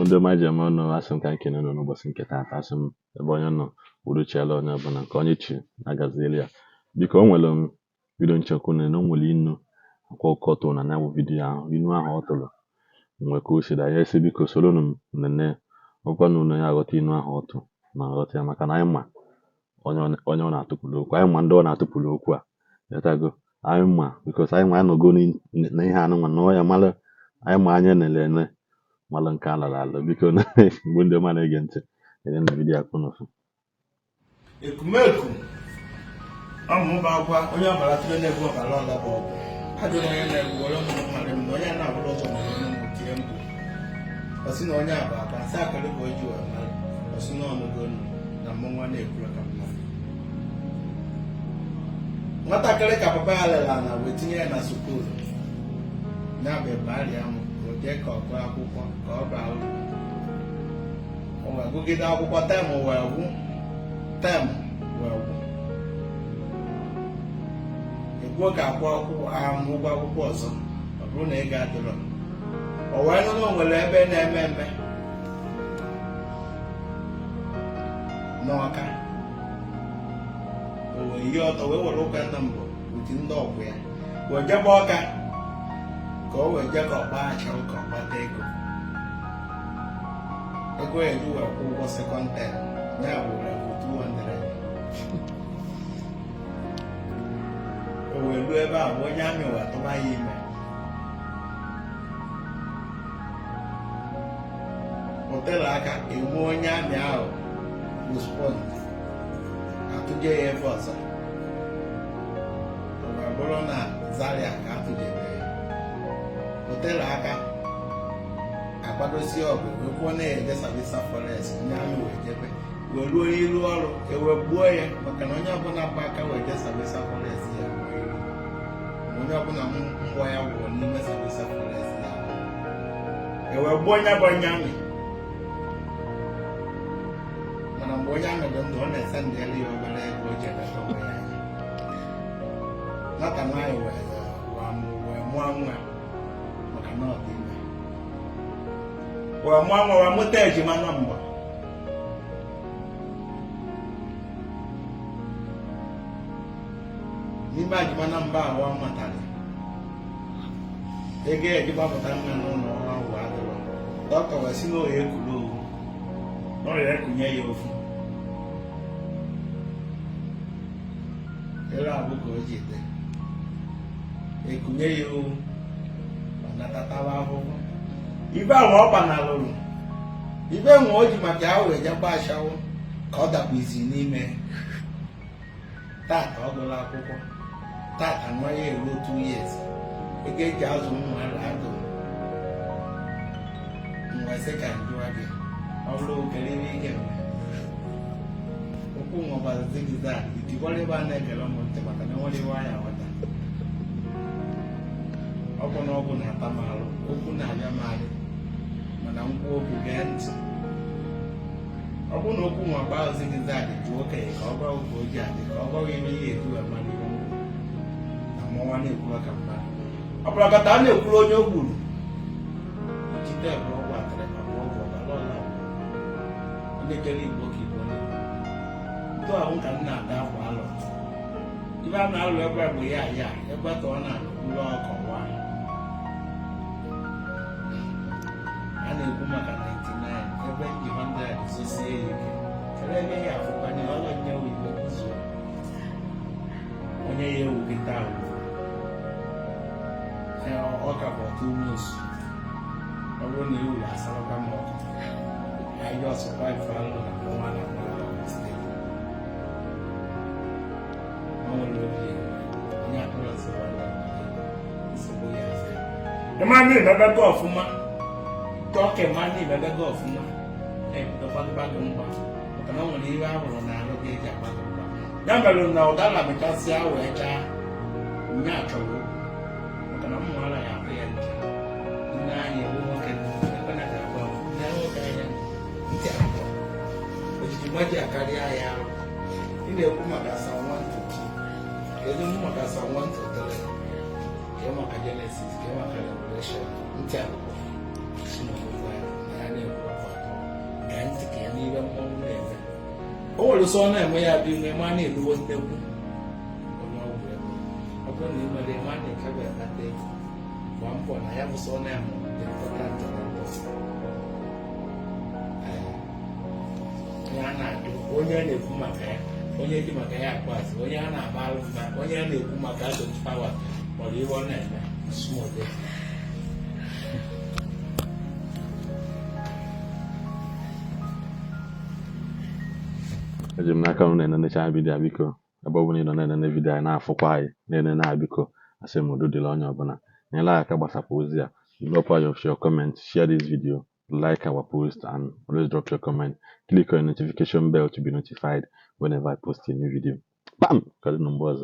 Igbo majama no asem ka nkene no n'ụbọchị nke taata asem ebe onye nọ uruchiala onye ọbụla nke onye chi agazieli ya biko o nwere m vidio nchekwu na o nwere inu Akwa Okuko tụrụ na ya bụ vidio ahụ inu ahụ ọ tụrụ nwe ka o si da ya esi biko soro m nene ọkwa na unu ya aghọta inu ahụ ọ tụ na aghọta ya maka na anyị ma onye ọ na-atụpụrụ okwu anyị ma ndị ọ na-atụpụrụ okwu a yatago anyị ma bikos anyị ma anọgo na ihe anụ nwa na ọ ya mara anyị ma anya na-ele mala nke ala ala biko na mgbe ndị ọma na-ege ntị ele na vidiyo akpọ n'ofu ekumeku ọmụba akwa onye ọbara tụrụ na-egbu ọbara ọla bụ ọgụ ajụrụ onye na-egbu onye ọmụmụ mmadụ m na onye na-abụrụ ọzọ na onye mmụ tie mkpu ọsị na onye abụ aka nsị akara bụ oji wee mara ọsị na ọnụgo na mmụnwa na-ekwuru ka mmadụ nwatakịrị ka papa ya lela na wee tinye ya na sukulu na-abịa barịa mụ oje ka ọ gụọ akwụkwọ ka ọ baa uru o wee gụgide akwụkwọ temụ wee gwụ egwuo ka akwụ ụgwọ akwụkwọ ọzọ ọ bụrụ na ị ga-adịrọ o wee nụ na o nwere ebe na-eme eme n'Ọka o wee ihe ọtọ wee were ụka nna mbụ uti ndị ọgwụ ya wee jebe Ọka ka o wee je ka ọ gbaa acha ụka ọ gbata ego ya eji wee kwụ ụgwọ sekọnd tem ya were 200 o wee ruo ebe ahụ onye amị wee tụba ya ime hotelu aka eme onye amị ahụ respond atụje ya ebe ọzọ o wee bụrụ na Zaria ka atụjebe ya hotelu aka akwadosi ọgụ wee kwuo na-eje Sabisa Forest onye amị wee jebe wee ruo ilu ọrụ ewee gbuo ya maka na onye ọbụla gba aka wee je Sabisa Forest ya onye ọbụla mgbọ ya gwụrụ n'ime Sabisa Forest ya ewee gbuo onye bụ onye amị mana mgbe onye amị dị ndụ ọ na-ese ndị elu ya obere ego o ji eleta onwe ya anya nwata nwaanyị wee mụọ nwa maka na ọ dị ime wee mụọ nwa wee mụta ejima na mgba n'ime ejima na mba ahụ ọ matara ego eji gbapụta nwa n'ụlọ ọgwụ adịrọ dọkịta wee sị na oyi ekuru owu n'ọrịa ekunye ya ofu ere abụ ka o ji ede ekunye ya owu ọ natatawa ahụhụ ibe ahụ ọ gbanalụrụ ibe nwe o ji maka ya wee jekwa ashawo ka ọ dakpuzi n'ime tata ọ gụrụ akwụkwọ tata nwa ya eruo 2 years ego eji azụ mmadụ adụ mwesị ka njụwa gị ọrụ okerere ihe okwu nwọbazizigida itigwara ebe a na-egere ụmụ ntị maka na enwere iwe anya ghọta ọgwụ na ọgwụ na-ata m arụ okwu na-abịa m arụ mana nkwụ okwu gee ntị ọ bụrụ na okwu nwa gbazigidad jụ okenye ka ọ gwa oge o ji adị ka ọ gwaghị ime ihe etu mmadụ iwe na mmọnwa na-ekwuru ka mmadụ ọ bụrụ kata a na-ekwuru onye o gburu jide bụ ọgwụ atịrị maka ọgwụ ọbara ọla onye jere Igbo ka Igbo na-egbu ntụ ahụ ka m na-ada akwa alụ ibe a na-alụ ebe bụ ya ebe ka ọ na-alụkwuru ọkọwa a na-ekwu maka 99 ebe ndị 100 sosie ya ike kere ebe ya afụkwanye ọlụ nye igbe zuo onye ya ewu kịta ọka bụ ọtụ umeosu ọ bụrụ na ewu asarọka m ọkụ anyị ọsụkwa ife alụ na ọnwa na steeti ọ nwere obi onye akpụrụ nsogbu ya ịmana imebego ọfụma tọka ịmana imebego ọfụma ekpụtakwadụbagị mgba maka na ọ nwere ihe ahụrụ na arụ ga-eji agbagị mgba ya mere na ụdala mechasịa wee chaa nye achọrọ maka na mmụ ala ya abụ ya nche nne anyị ewu nwoke ebe na ga-agba nne nwoke anya ntị abụọ ojiji gbaji akarịa ya arụ ị na-ekwu maka Psalm 1-2 kedu maka Psalm 1-3 ke maka Genesis ke maka Revelation ntị abụọ si na ya na-ekwu nwere sọ na-eme ya bụ ime ma na-eluwo nnekwu onye ọgwụ ego ọ bụrụ na ị nwere ma na-ekebe akpata ego gbaa mbọ na ya bụ sọ na-eme dị important na mbọsị onye a na-ajụ onye a na-ekwu maka ya onye dị maka ya akpazị onye a na-agba alụ mba onye a na-ekwu maka asọchi pawa maọbụ ihe ọ na-eme smode eji m n'aka m na-enenecha vidiyo biko ebe ọ bụla ị nọ na-enene vidiyo anyị na-afụkwa anyị na-enene biko asị m udo dịrị onye ọbụla nyela aka gbasapụ ozi a drop your comment, share this video, like our post, and always drop your comment. Click on the notification bell to be notified whenever I post a new video. Bam! Got the numbers.